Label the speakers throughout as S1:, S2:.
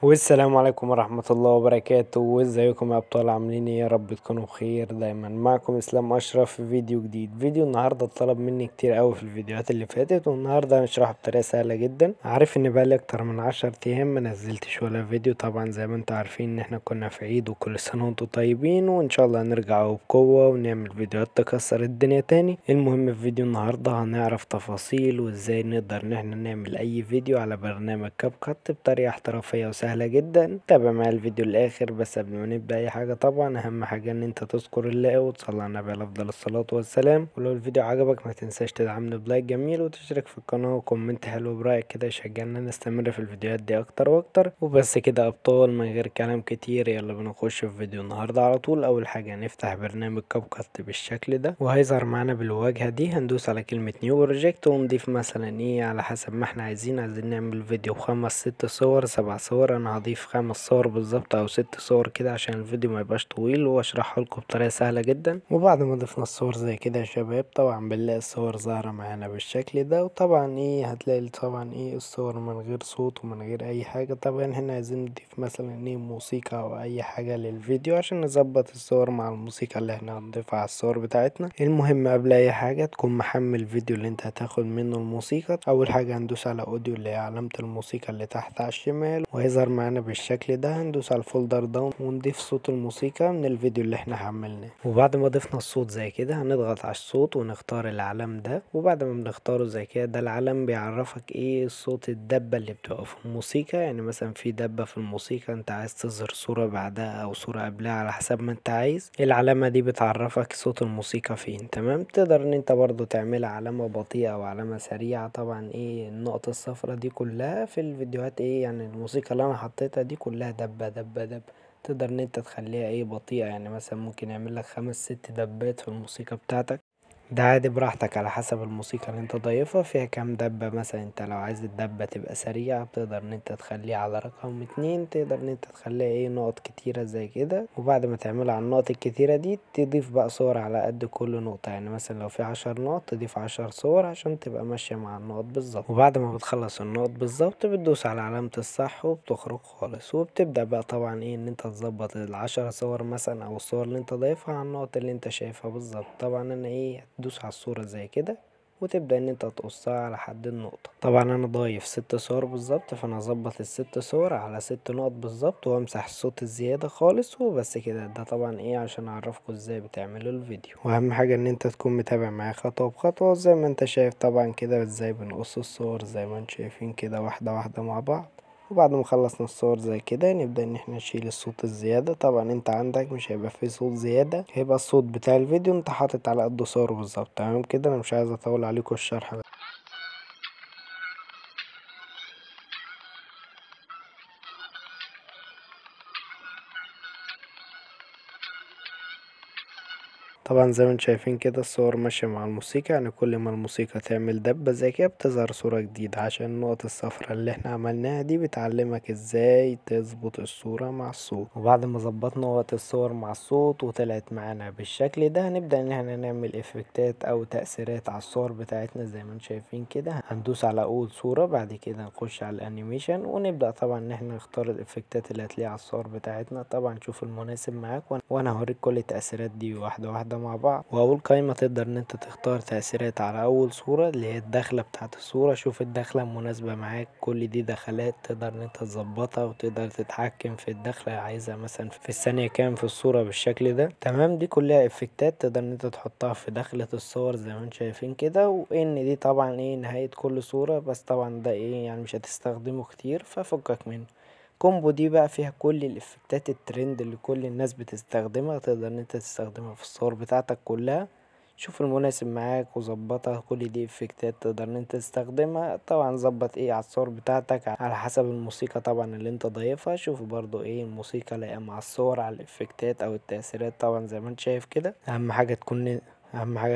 S1: والسلام عليكم ورحمة الله وبركاته، وازيكم يا ابطال؟ عاملين ايه؟ يا رب تكونوا بخير دايما. معكم اسلام اشرف في فيديو جديد. فيديو النهارده اتطلب مني كتير قوي في الفيديوهات اللي فاتت، والنهارده هنشرحه بطريقة سهلة جدا. عارف ان بقالي اكتر من 10 ايام ما نزلتش ولا فيديو، طبعا زي ما انتوا عارفين ان احنا كنا في عيد، وكل سنة وانتوا طيبين، وان شاء الله هنرجع بقوة ونعمل فيديوهات تكسر الدنيا تاني. المهم في فيديو النهارده هنعرف تفاصيل وازاي نقدر ان احنا نعمل اي فيديو على برنامج كاب كات بطريقة احترافية وسهلة جدا. تابع معايا الفيديو للاخر. بس قبل ما نبدأ اي حاجة، طبعا اهم حاجة ان انت تذكر الله وتصلي على النبي عليه افضل الصلاة والسلام. ولو الفيديو عجبك ما تنساش تدعمني بلايك جميل، وتشترك في القناة وكومنت حلو برأيك كده يشجعنا نستمر في الفيديوهات دي اكتر واكتر. وبس كده ابطال، من غير كلام كتير يلا بنخش في فيديو النهاردة على طول. اول حاجة هنفتح برنامج كاب كات بالشكل ده، وهيظهر معانا بالواجهة دي. هندوس على كلمة نيو بروجكت ونضيف مثلا ايه على حسب ما احنا عايزين نعمل فيديو 5 6 صور 7 صور. انا هضيف 5 صور بالظبط او 6 صور كده عشان الفيديو ما يبقاش طويل، واشرحه لكم بطريقة سهلة جدا. وبعد ما ضفنا الصور زي كده يا شباب، طبعا بنلاقي الصور ظاهرة معانا بالشكل ده. وطبعا ايه هتلاقي طبعا ايه الصور من غير صوت ومن غير اي حاجة. طبعا هنا عايزين نضيف مثلا ايه موسيقى او اي حاجة للفيديو عشان نظبط الصور مع الموسيقى اللي احنا هنضيفها على الصور بتاعتنا. المهم قبل اي حاجة تكون محمل الفيديو اللي انت هتاخد منه الموسيقى. اول حاجة هندوس على اوديو اللي هي علامة الموسيقى اللي تحت على الشمال، وهيظهر معانا بالشكل ده. هندوس على الفولدر ده ونضيف صوت الموسيقى من الفيديو اللي احنا حملناه. وبعد ما ضفنا الصوت زي كده هنضغط على الصوت ونختار العلم ده. وبعد ما بنختاره زي كده، ده العلم بيعرفك ايه صوت الدبة اللي بتبقى في الموسيقى. يعني مثلا في دبة في الموسيقى انت عايز تظهر صورة بعدها او صورة قبلها على حسب ما انت عايز. العلامة دي بتعرفك صوت الموسيقى فين. تمام. تقدر ان انت برضو تعملها علامة بطيئة او علامة سريعة. طبعا ايه النقطة الصفرا دي كلها في الفيديوهات ايه، يعني الموسيقى اللي انا حطيتها دي كلها دبة دبة دبة. تقدر ان انت تخليها ايه بطيئة، يعني مثلا ممكن يعمل لك 5 6 دبات في الموسيقى بتاعتك. ده عادي براحتك على حسب الموسيقى اللي انت ضايفها فيها كام دبة. مثلا انت لو عايز الدبة تبقى سريعة بتقدر ان انت تخليها على رقم 2. تقدر ان انت تخليها ايه نقط كتيرة زي كده. وبعد ما تعملها على النقط الكتيرة دي تضيف بقى صور على قد كل نقطة. يعني مثلا لو في 10 نقط تضيف 10 صور عشان تبقى ماشية مع النقط بالظبط. وبعد ما بتخلص النقط بالظبط بتدوس على علامة الصح وبتخرج خالص. وبتبدأ بقى طبعا ايه ان انت تظبط ال10 صور مثلا او الصور اللي انت ضايفها على النقط اللي انت شايفها بالظبط. طبعا انا ايه تدوس على الصورة زي كده وتبدأ ان انت تقصها على حد النقطة. طبعا انا ضايف 6 صور بالظبط، فانا اظبط ال6 صور على 6 نقط بالظبط، وامسح الصوت الزيادة خالص وبس كده. ده طبعا ايه عشان اعرفكم ازاي بتعملوا الفيديو. واهم حاجة ان انت تكون متابع معايا خطوة بخطوة زي ما انت شايف طبعا كده ازاي بنقص الصور زي ما انتم شايفين كده واحدة واحدة مع بعض. وبعد ما خلصنا الصور زي كده نبدأ ان احنا نشيل الصوت الزيادة. طبعا انت عندك مش هيبقى فيه صوت زيادة، هيبقى الصوت بتاع الفيديو انت حاطط على قد صوره بالظبط. تمام كده. انا مش عايز اطول عليكم الشرح. طبعا زي ما انتم شايفين كده الصور ماشية مع الموسيقى. يعني كل ما الموسيقى تعمل دبة زي كده بتظهر صورة جديدة، عشان النقط الصفرا اللي احنا عملناها دي بتعلمك ازاي تظبط الصورة مع الصوت. وبعد ما ظبطنا وقت الصور مع الصوت وطلعت معانا بالشكل ده، هنبدأ ان احنا نعمل افكتات او تأثيرات على الصور بتاعتنا. زي ما انتم شايفين كده هندوس على اول صورة، بعد كده نخش على الانيميشن ونبدأ طبعا ان احنا نختار الافكتات اللي هتلاقيها على الصور بتاعتنا. طبعا شوف المناسب معاك، وانا هوريك كل التأثيرات دي واحدة واحدة مع بعض. واول قائمة تقدر ان انت تختار تأثيرات على اول صورة اللي هي الدخلة بتاعت الصورة. شوف الدخلة مناسبة معاك. كل دي دخلات تقدر ان انت تظبطها وتقدر تتحكم في الدخلة، عايزها مثلا في الثانية كام في الصورة بالشكل ده. تمام. دي كلها افكتات تقدر ان انت تحطها في دخلة الصور زي ما انت شايفين كده. وان دي طبعا ايه نهاية كل صورة، بس طبعا ده ايه يعني مش هتستخدمه كتير ففكك منه. كومبو دي بقى فيها كل الافكتات الترند اللي كل الناس بتستخدمها. تقدر ان انت تستخدمها في الصور بتاعتك كلها. شوف المناسب معاك وظبطها. كل دي افكتات تقدر ان انت تستخدمها. طبعا ظبط ايه على الصور بتاعتك على حسب الموسيقى طبعا اللي انت ضايفها. شوف برضو ايه الموسيقى لايقة مع الصور على الافكتات او التأثيرات. طبعا زي ما انت شايف كده اهم حاجه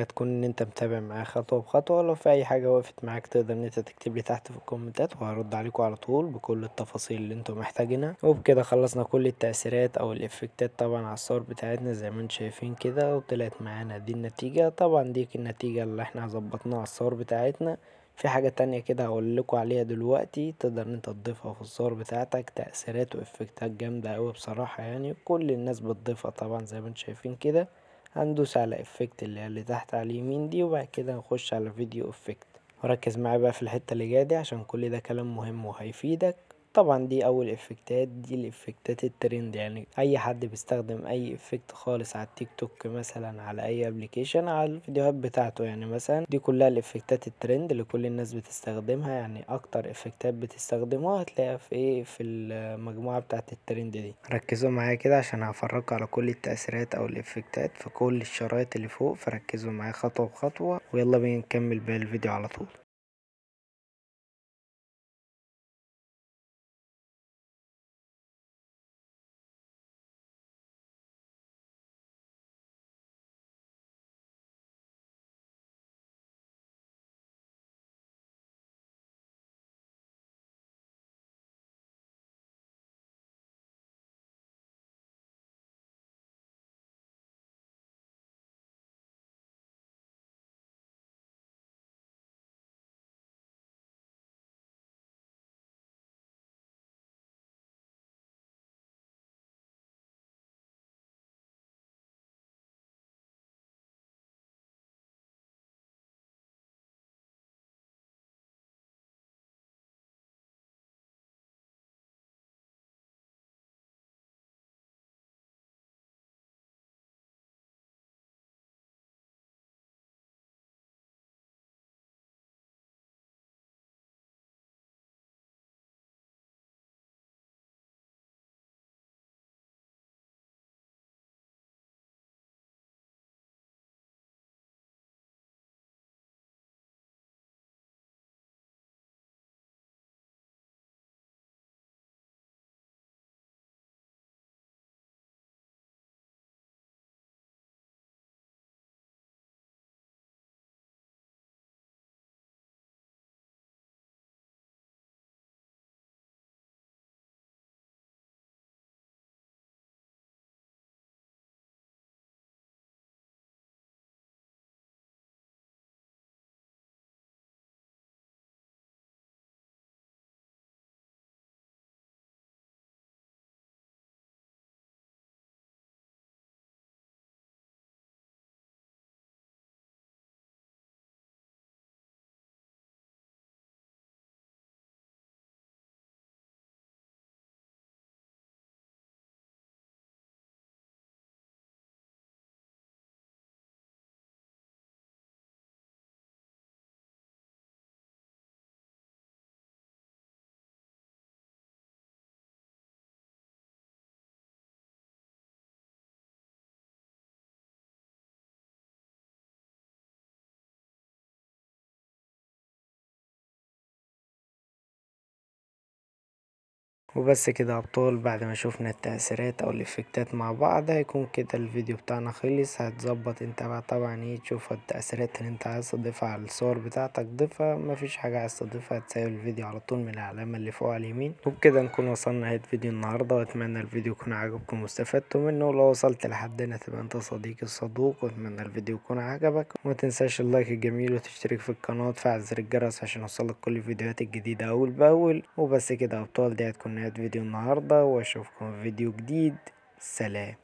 S1: تكون ان انت متابع معايا خطوه بخطوه. لو في اي حاجه وقفت معاك تقدر ان انت تكتب لي تحت في الكومنتات، وهرد عليكم على طول بكل التفاصيل اللي انتم محتاجينها. وبكده خلصنا كل التأثيرات او الافكتات طبعا على الصور بتاعتنا زي ما انتم شايفين كده. وطلعت معانا دي النتيجه. طبعا دي النتيجه اللي احنا ظبطناها على الصور بتاعتنا. في حاجة تانية كده هقولكوا عليها دلوقتي، تقدر ان انت تضيفها في الصور بتاعتك، تأثيرات وإفكتات جامدة اوي بصراحة يعني، كل الناس بتضيفها طبعا زي ما انتم شايفين كده. هندوس على افكت اللي هي اللي تحت على اليمين دي، وبعد كده نخش على فيديو افكت. وركز معايا بقى في الحتة اللي جاية دي عشان كل ده كلام مهم وهيفيدك. طبعا دي اول افكتات، دي الافكتات الترند، يعني اي حد بيستخدم اي افكت خالص على التيك توك مثلا، على اي ابليكيشن، على الفيديوهات بتاعته يعني. مثلا دي كلها الافكتات الترند اللي كل الناس بتستخدمها، يعني اكتر افكتات بتستخدموها هتلاقيها في ايه، في المجموعة بتاعة الترند دي. ركزوا معايا كده عشان هفرجكوا على كل التأثيرات او الافكتات في كل الشرايط اللي فوق، فركزوا معايا خطوة بخطوة، ويلا بينا نكمل باقي الفيديو على طول. وبس كده يا ابطال، بعد ما شوفنا التأثيرات او الافكتات مع بعض، هيكون كده الفيديو بتاعنا خلص. هتظبط انت بقى طبعا ايه، تشوف التأثيرات اللي انت عايز تضيفها على الصور بتاعتك ضيفها، مفيش حاجة عايز تضيفها تسيب الفيديو على طول من العلامة اللي فوق على اليمين. وبكده نكون وصلنا نهاية فيديو النهاردة، واتمنى الفيديو يكون عجبكم واستفدتوا منه. ولو وصلت لحد هنا تبقى انت صديقي الصدوق، واتمنى الفيديو يكون عجبك. وما تنساش اللايك الجميل وتشترك في القناة وتفعل زر الجرس عشان يوصلك كل الفيديوهات الجديدة اول باول. وبس كده يا ابطال، دي هتكون نهاية فيديو النهاردة، واشوفكم في فيديو جديد. سلام.